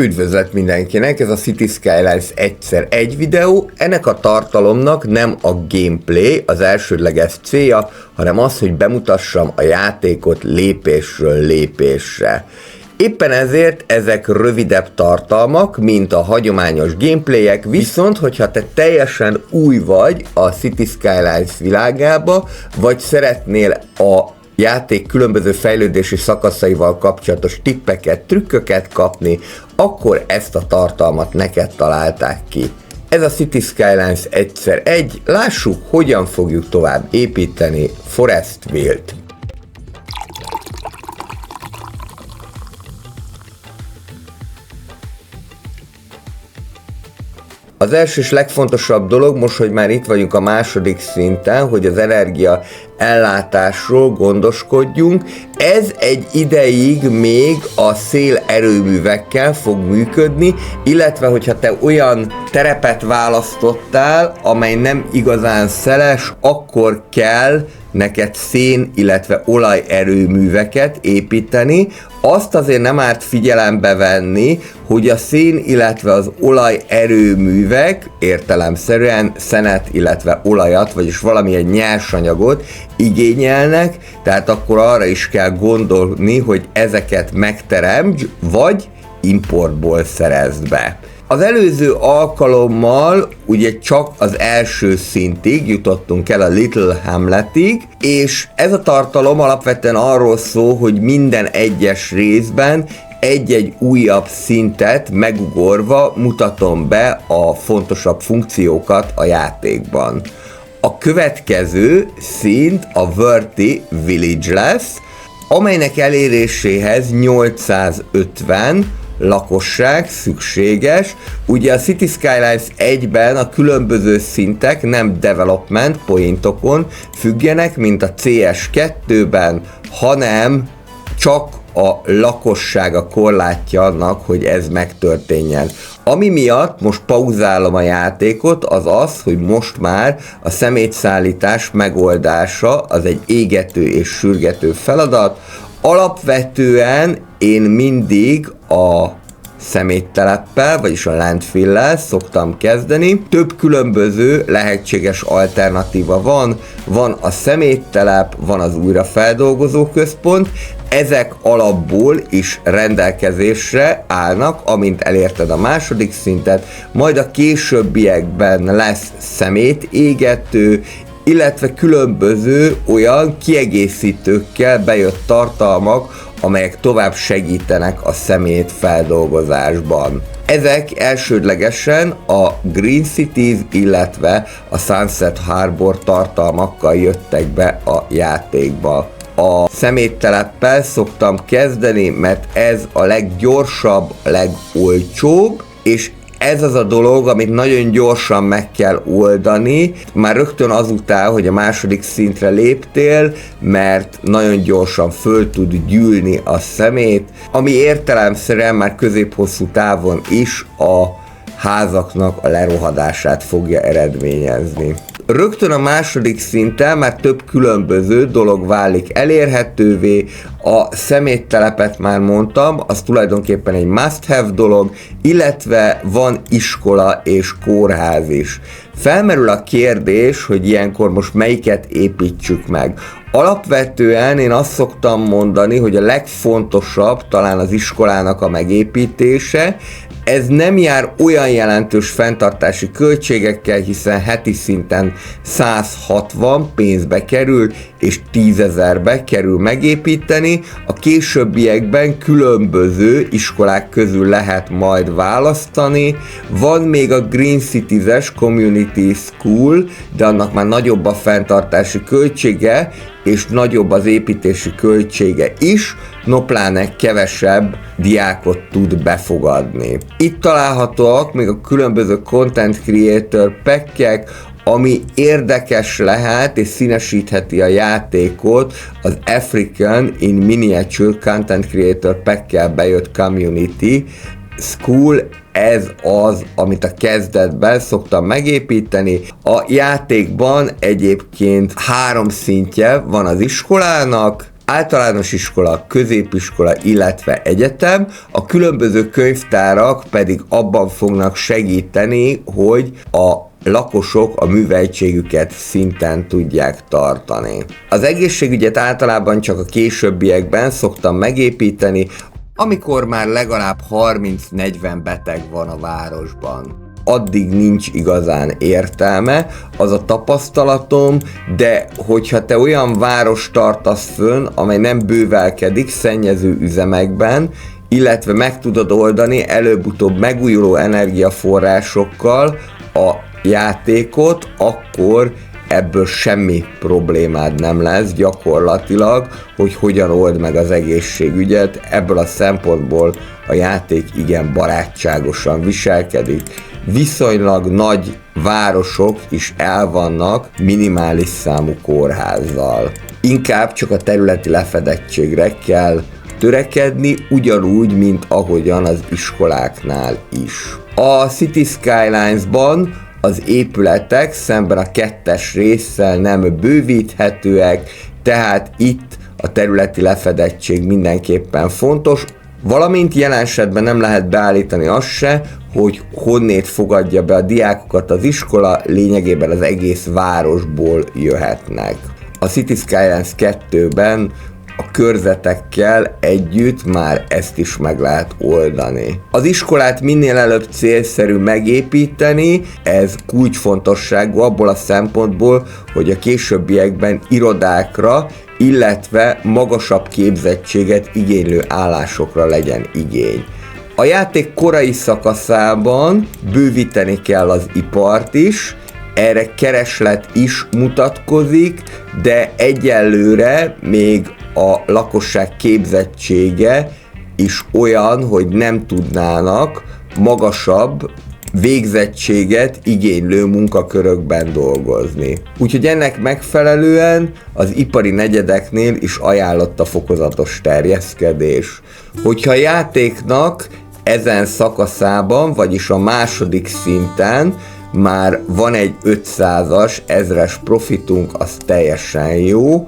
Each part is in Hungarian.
Üdvözlet mindenkinek, ez a Cities Skylines egyszer egy videó. Ennek a tartalomnak nem a gameplay az elsődleges célja, hanem az, hogy bemutassam a játékot lépésről lépésre. Éppen ezért ezek rövidebb tartalmak, mint a hagyományos gameplayek, viszont hogyha te teljesen új vagy a Cities Skylines világába, vagy szeretnél a játék különböző fejlődési szakaszaival kapcsolatos tippeket, trükköket kapni, akkor ezt a tartalmat neked találták ki. Ez a Cities Skylines egyszer egy, lássuk, hogyan fogjuk tovább építeni Forestville-t. Az első és legfontosabb dolog, most, hogy már itt vagyunk a második szinten, hogy az energia ellátásról gondoskodjunk. Ez egy ideig még a szélerőművekkel fog működni, illetve hogyha te olyan terepet választottál, amely nem igazán szeles, akkor kell neked szén, illetve olajerőműveket építeni. Azt azért nem árt figyelembe venni, hogy a szén, illetve az olajerőművek értelemszerűen szenet, illetve olajat, vagyis valamilyen nyersanyagot igényelnek, tehát akkor arra is kell gondolni, hogy ezeket megteremtsd, vagy importból szerezd be. Az előző alkalommal ugye csak az első szintig jutottunk el, a Little Hamletig, és ez a tartalom alapvetően arról szól, hogy minden egyes részben egy-egy újabb szintet megugorva mutatom be a fontosabb funkciókat a játékban. A következő szint a Worthy Village lesz, amelynek eléréséhez 850 lakosság szükséges. Ugye a Cities Skylines 1-ben a különböző szintek nem development pointokon függenek, mint a CS2-ben, hanem csak a lakossága korlátja annak, hogy ez megtörténjen. Ami miatt most pauzálom a játékot, az az, hogy most már a szemétszállítás megoldása az egy égető és sürgető feladat. Alapvetően én mindig a szemétteleppel, vagyis a landfill-lel szoktam kezdeni. Több különböző lehetséges alternatíva van. Van a szeméttelep, van az újrafeldolgozó központ. Ezek alapból is rendelkezésre állnak, amint elérted a második szintet, majd a későbbiekben lesz szemétégető, illetve különböző olyan kiegészítőkkel bejött tartalmak, amelyek tovább segítenek a szemét feldolgozásban. Ezek elsődlegesen a Green Cities, illetve a Sunset Harbor tartalmakkal jöttek be a játékba. A szemétteleppel szoktam kezdeni, mert ez a leggyorsabb, legolcsóbb, és ez az a dolog, amit nagyon gyorsan meg kell oldani, már rögtön azután, hogy a második szintre léptél, mert nagyon gyorsan föl tud gyűlni a szemét, ami értelemszerűen már közép-hosszú távon is a házaknak a lerohadását fogja eredményezni. Rögtön a második szinten már több különböző dolog válik elérhetővé, a szeméttelepet már mondtam, az tulajdonképpen egy must-have dolog, illetve van iskola és kórház is. Felmerül a kérdés, hogy ilyenkor most melyiket építsük meg. Alapvetően én azt szoktam mondani, hogy a legfontosabb talán az iskolának a megépítése. Ez nem jár olyan jelentős fenntartási költségekkel, hiszen heti szinten 160 pénzbe kerül, és 10 000-be kerül megépíteni. A későbbiekben különböző iskolák közül lehet majd választani. Van még a Green Cities-es Community School, de annak már nagyobb a fenntartási költsége, és nagyobb az építési költsége is, no pláne kevesebb diákot tud befogadni. Itt találhatóak még a különböző Content Creator pack-ek, ami érdekes lehet és színesítheti a játékot, az African in Miniature Content Creator pack-kel bejött Community School. Ez az, amit a kezdetben szoktam megépíteni. A játékban egyébként 3 szintje van az iskolának, általános iskola, középiskola, illetve egyetem, a különböző könyvtárak pedig abban fognak segíteni, hogy a lakosok a műveltségüket szinten tudják tartani. Az egészségügyet általában csak a későbbiekben szoktam megépíteni, amikor már legalább 30-40 beteg van a városban. Addig nincs igazán értelme, az a tapasztalatom, de hogyha te olyan város tartasz fönn, amely nem bővelkedik szennyező üzemekben, illetve meg tudod oldani előbb-utóbb megújuló energiaforrásokkal a játékot, akkor ebből semmi problémád nem lesz gyakorlatilag, hogy hogyan old meg az egészségügyet. Ebből a szempontból a játék igen barátságosan viselkedik. Viszonylag nagy városok is el vannak minimális számú kórházzal. Inkább csak a területi lefedettségre kell törekedni, ugyanúgy, mint ahogyan az iskoláknál is. A City Skylines-ban az épületek szemben a 2-es résszel nem bővíthetőek, tehát itt a területi lefedettség mindenképpen fontos, valamint jelen esetben nem lehet beállítani azt se, hogy honnét fogadja be a diákokat az iskola, lényegében az egész városból jöhetnek. A City Skylines 2-ben a körzetekkel együtt már ezt is meg lehet oldani. Az iskolát minél előbb célszerű megépíteni, ez kulcsfontosságú abból a szempontból, hogy a későbbiekben irodákra, illetve magasabb képzettséget igénylő állásokra legyen igény. A játék korai szakaszában bővíteni kell az ipart is, erre kereslet is mutatkozik, de egyelőre még a lakosság képzettsége is olyan, hogy nem tudnának magasabb végzettséget igénylő munkakörökben dolgozni. Úgyhogy ennek megfelelően az ipari negyedeknél is ajánlott a fokozatos terjeszkedés. Hogyha a játéknak ezen szakaszában, vagyis a második szinten már van egy 500-as, 1000-es profitunk, az teljesen jó.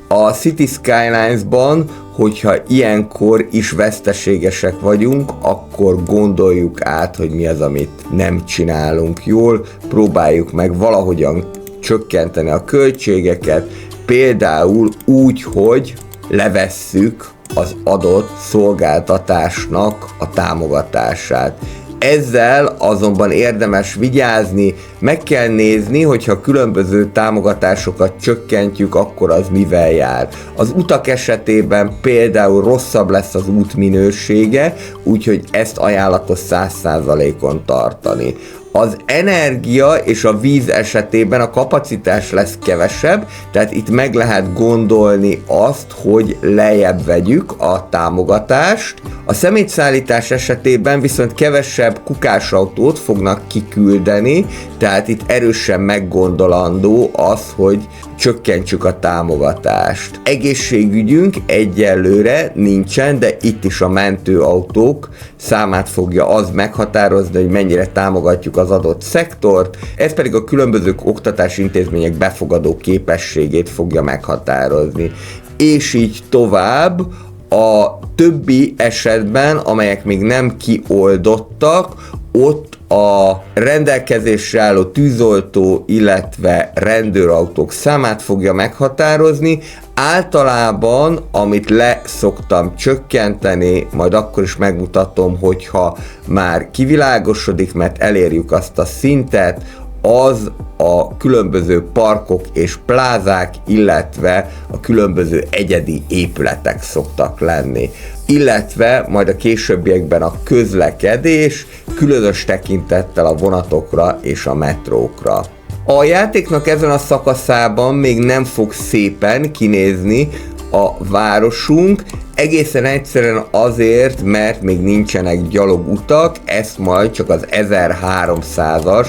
A City Skylines-ban, hogyha ilyenkor is veszteségesek vagyunk, akkor gondoljuk át, hogy mi az, amit nem csinálunk jól, próbáljuk meg valahogyan csökkenteni a költségeket, például úgy, hogy levesszük az adott szolgáltatásnak a támogatását. Ezzel azonban érdemes vigyázni, meg kell nézni, hogyha különböző támogatásokat csökkentjük, akkor az mivel jár. Az utak esetében például rosszabb lesz az út minősége, úgyhogy ezt ajánlatos 100%-on tartani. Az energia és a víz esetében a kapacitás lesz kevesebb, tehát itt meg lehet gondolni azt, hogy lejjebb vegyük a támogatást. A szemétszállítás esetében viszont kevesebb kukásautót fognak kiküldeni, tehát itt erősen meggondolandó az, hogy csökkentsük a támogatást. Egészségügyünk egyelőre nincsen, de itt is a mentőautók számát fogja az meghatározni, hogy mennyire támogatjuk az adott szektort, ez pedig a különböző oktatási intézmények befogadó képességét fogja meghatározni. És így tovább. A többi esetben, amelyek még nem kioldottak, ott a rendelkezésre álló tűzoltó, illetve rendőrautók számát fogja meghatározni. Általában, amit le szoktam csökkenteni, majd akkor is megmutatom, hogyha már kivilágosodik, mert elérjük azt a szintet, az a különböző parkok és plázák, illetve a különböző egyedi épületek szoktak lenni. Illetve majd a későbbiekben a közlekedés, különös tekintettel a vonatokra és a metrókra. A játéknak ezen a szakaszában még nem fog szépen kinézni a városunk, egészen egyszerűen azért, mert még nincsenek gyalogutak, ezt majd csak az 1300-as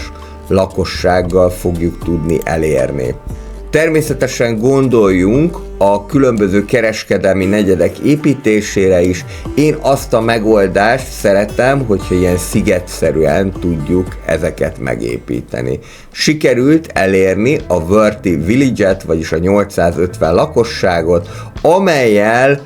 lakossággal fogjuk tudni elérni. Természetesen gondoljunk a különböző kereskedelmi negyedek építésére is. Én azt a megoldást szeretem, hogyha ilyen szigetszerűen tudjuk ezeket megépíteni. Sikerült elérni a Worthy Village-et, vagyis a 850 lakosságot, amellyel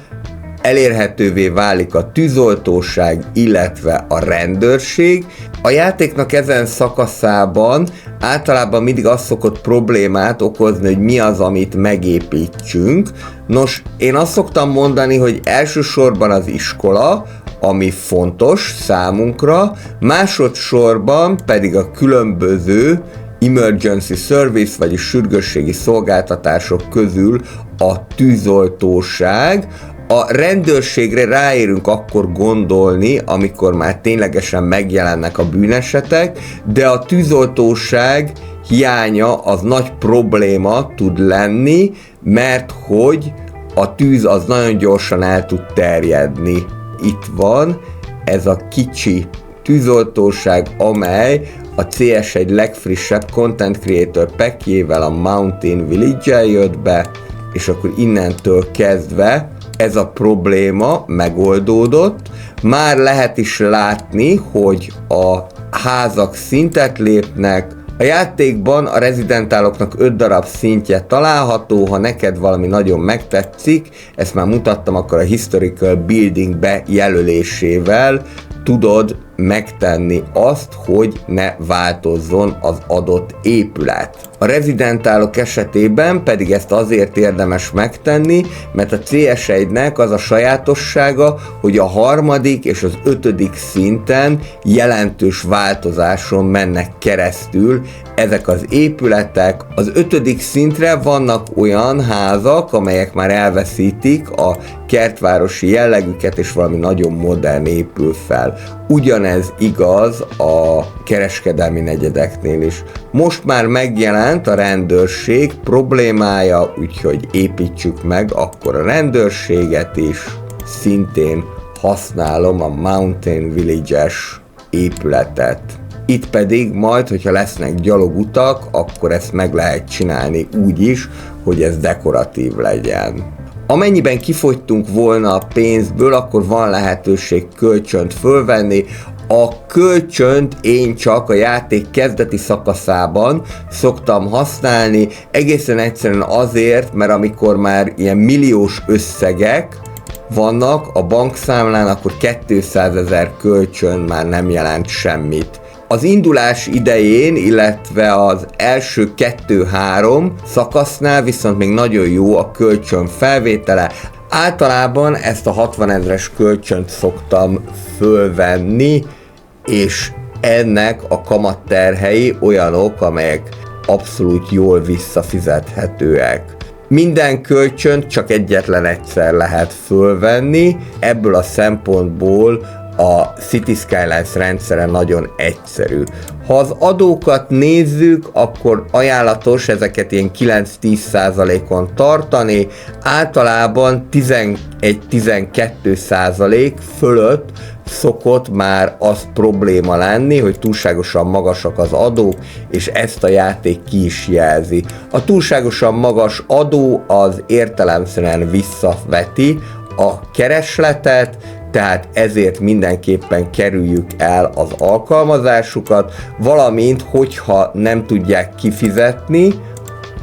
elérhetővé válik a tűzoltóság, illetve a rendőrség. A játéknak ezen szakaszában általában mindig az szokott problémát okozni, hogy mi az, amit megépítsünk. Nos, én azt szoktam mondani, hogy elsősorban az iskola, ami fontos számunkra, másodszorban pedig a különböző emergency service, vagyis sürgősségi szolgáltatások közül a tűzoltóság. A rendőrségre ráérünk akkor gondolni, amikor már ténylegesen megjelennek a bűnesetek, de a tűzoltóság hiánya az nagy probléma tud lenni, mert hogy a tűz az nagyon gyorsan el tud terjedni. Itt van ez a kicsi tűzoltóság, amely a CS1 legfrissebb Content Creator packjével, a Mountain Village-el jött be, és akkor innentől kezdve ez a probléma megoldódott. Már lehet is látni, hogy a házak szintet lépnek. A játékban a rezidentáloknak 5 darab szintje található, ha neked valami nagyon megtetszik, ezt már mutattam, akkor a Historical Building bejelölésével tudod megtenni azt, hogy ne változzon az adott épület. A rezidentálok esetében pedig ezt azért érdemes megtenni, mert a CS1-nek az a sajátossága, hogy a 3. és az 5. szinten jelentős változáson mennek keresztül ezek az épületek. Az 5. szintre vannak olyan házak, amelyek már elveszítik a kertvárosi jellegüket, és valami nagyon modern épül fel. Ugyanez igaz a kereskedelmi negyedeknél is. Most már megjelent a rendőrség problémája, úgyhogy építsük meg akkor a rendőrséget is. Szintén használom a Mountain Village-es épületet. Itt pedig majd, hogyha lesznek gyalogutak, akkor ezt meg lehet csinálni úgy is, hogy ez dekoratív legyen. Amennyiben kifogytunk volna a pénzből, akkor van lehetőség kölcsönt fölvenni. A kölcsönt én csak a játék kezdeti szakaszában szoktam használni, egészen egyszerűen azért, mert amikor már ilyen milliós összegek vannak a bankszámlán, akkor 200 000 kölcsön már nem jelent semmit. Az indulás idején, illetve az első 2-3 szakasznál viszont még nagyon jó a kölcsön felvétele. Általában ezt a 60 000-es kölcsönt szoktam fölvenni, és ennek a kamatterhei olyanok, amelyek abszolút jól visszafizethetőek. Minden kölcsönt csak egyetlen egyszer lehet fölvenni, ebből a szempontból a City Skylines rendszere nagyon egyszerű. Ha az adókat nézzük, akkor ajánlatos ezeket ilyen 9-10%-on tartani, általában 11-12% fölött szokott már az probléma lenni, hogy túlságosan magasak az adók, és ezt a játék ki is jelzi. A túlságosan magas adó az értelemszerűen visszaveti a keresletet, tehát ezért mindenképpen kerüljük el az alkalmazásukat, valamint hogyha nem tudják kifizetni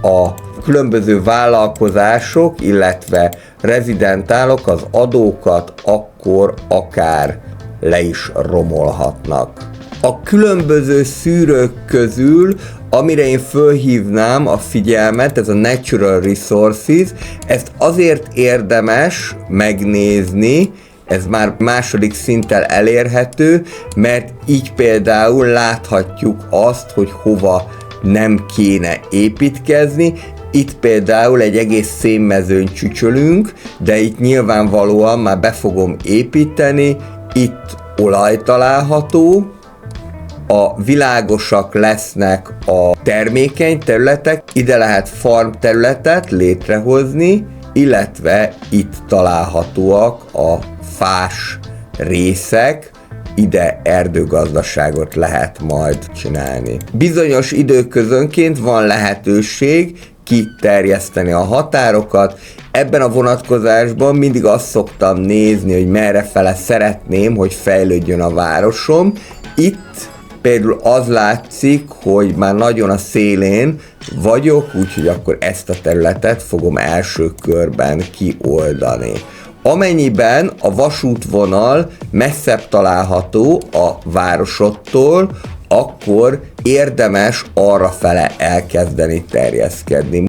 a különböző vállalkozások, illetve rezidentálok az adókat, akkor akár le is romolhatnak. A különböző szűrők közül, amire én fölhívnám a figyelmet, ez a Natural Resources, ezt azért érdemes megnézni, ez már második szinttel elérhető, mert így például láthatjuk azt, hogy hova nem kéne építkezni. Itt például egy egész szénmezőn csücsölünk, de itt nyilvánvalóan már be fogom építeni, itt olaj található, a világosak lesznek a termékeny területek, ide lehet farm területet létrehozni, illetve itt találhatóak a fás részek, ide erdőgazdaságot lehet majd csinálni. Bizonyos időközönként van lehetőség kiterjeszteni a határokat. Ebben a vonatkozásban mindig azt szoktam nézni, hogy merrefele szeretném, hogy fejlődjön a városom. Itt például az látszik, hogy már nagyon a szélén vagyok, úgyhogy akkor ezt a területet fogom első körben kioldani. Amennyiben a vasútvonal messzebb található a városodtól, akkor érdemes arrafele elkezdeni terjeszkedni.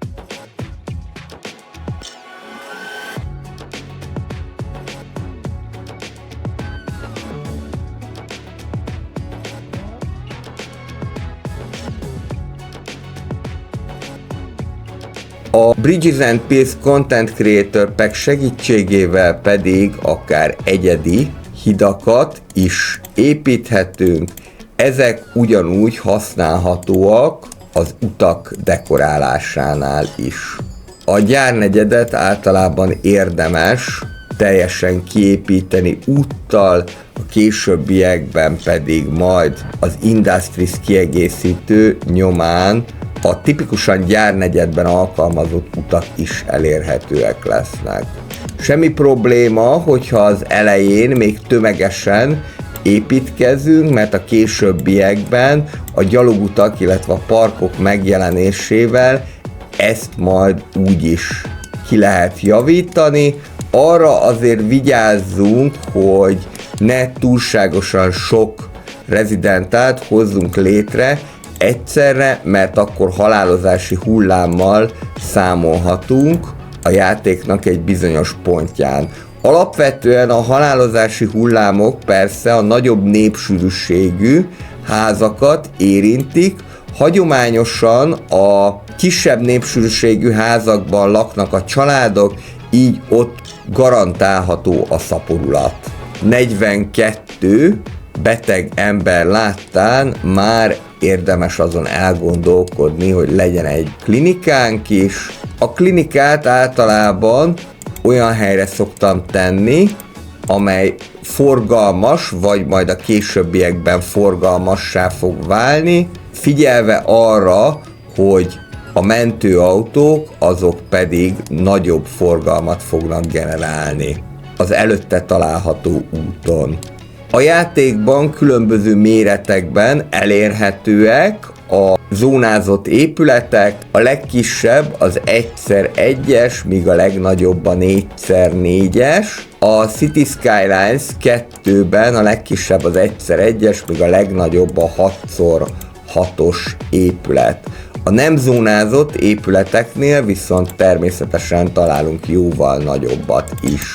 A Bridges and Pills Content Creator Pack segítségével pedig akár egyedi hidakat is építhetünk. Ezek ugyanúgy használhatóak az utak dekorálásánál is. A gyárnegyedet általában érdemes teljesen kiépíteni úttal, a későbbiekben pedig majd az Industries kiegészítő nyomán a tipikusan gyárnegyedben alkalmazott utak is elérhetőek lesznek. Semmi probléma, hogyha az elején még tömegesen építkezünk, mert a későbbiekben a gyalogutak, illetve a parkok megjelenésével ezt majd úgyis ki lehet javítani. Arra azért vigyázzunk, hogy ne túlságosan sok rezidentát hozzunk létre egyszerre, mert akkor halálozási hullámmal számolhatunk a játéknak egy bizonyos pontján. Alapvetően a halálozási hullámok persze a nagyobb népsűrűségű házakat érintik, hagyományosan a kisebb népsűrűségű házakban laknak a családok, így ott garantálható a szaporulat. 42 beteg ember láttán már érdemes azon elgondolkodni, hogy legyen egy klinikánk is. A klinikát általában olyan helyre szoktam tenni, amely forgalmas, vagy majd a későbbiekben forgalmassá fog válni, figyelve arra, hogy a mentőautók azok pedig nagyobb forgalmat fognak generálni az előtte található úton. A játékban különböző méretekben elérhetőek a zónázott épületek, a legkisebb az 1x1-es, míg a legnagyobb a 4x4-es. A City Skylines 2-ben a legkisebb az 1x1-es, míg a legnagyobb a 6x6-os épület. A nem zónázott épületeknél viszont természetesen találunk jóval nagyobbat is.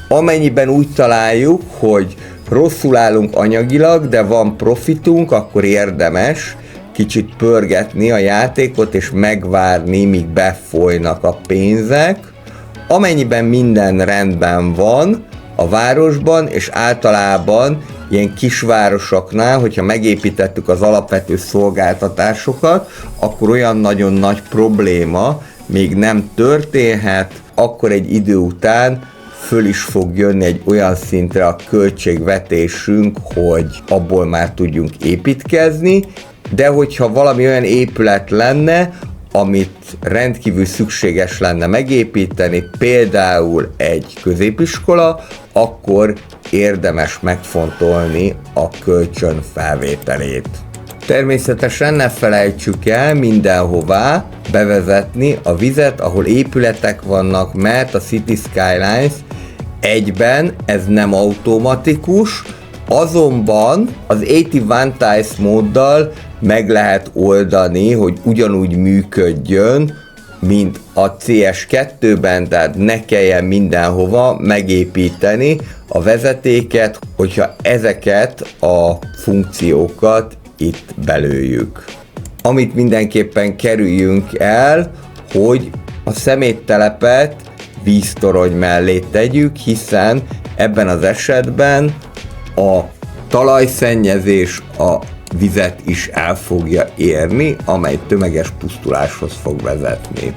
Amennyiben úgy találjuk, hogy rosszul állunk anyagilag, de van profitunk, akkor érdemes kicsit pörgetni a játékot és megvárni, míg befolynak a pénzek. Amennyiben minden rendben van a városban, és általában ilyen kisvárosoknál, hogyha megépítettük az alapvető szolgáltatásokat, akkor olyan nagyon nagy probléma még nem történhet, akkor egy idő után föl is fog jönni egy olyan szintre a költségvetésünk, hogy abból már tudjunk építkezni, de hogyha valami olyan épület lenne, amit rendkívül szükséges lenne megépíteni, például egy középiskola, akkor érdemes megfontolni a kölcsön felvételét. Természetesen ne felejtsük el mindenhová bevezetni a vizet, ahol épületek vannak, mert a City Skylines egyben ez nem automatikus, azonban az 81 Tiles móddal meg lehet oldani, hogy ugyanúgy működjön, mint a CS2-ben, tehát ne kelljen mindenhova megépíteni a vezetéket, hogyha ezeket a funkciókat itt belőjük. Amit mindenképpen kerüljünk el, hogy a szeméttelepet víztorony mellé tegyük, hiszen ebben az esetben a talajszennyezés a vizet is el fogja érni, amely tömeges pusztuláshoz fog vezetni.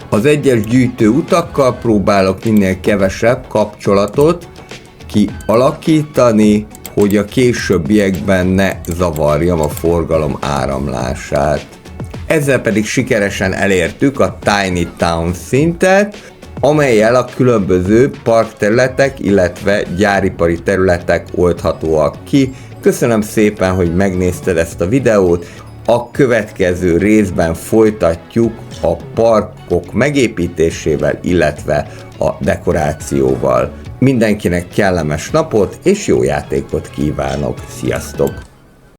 Az egyes gyűjtő utakkal próbálok minél kevesebb kapcsolatot kialakítani, hogy a későbbiekben ne zavarjam a forgalom áramlását. ezzel pedig sikeresen elértük a Tiny Town szintet, amellyel a különböző parkterületek, illetve gyáripari területek oldhatóak ki. Köszönöm szépen, hogy megnézted ezt a videót. A következő részben folytatjuk a parkok megépítésével, illetve a dekorációval. Mindenkinek kellemes napot és jó játékot kívánok. Sziasztok!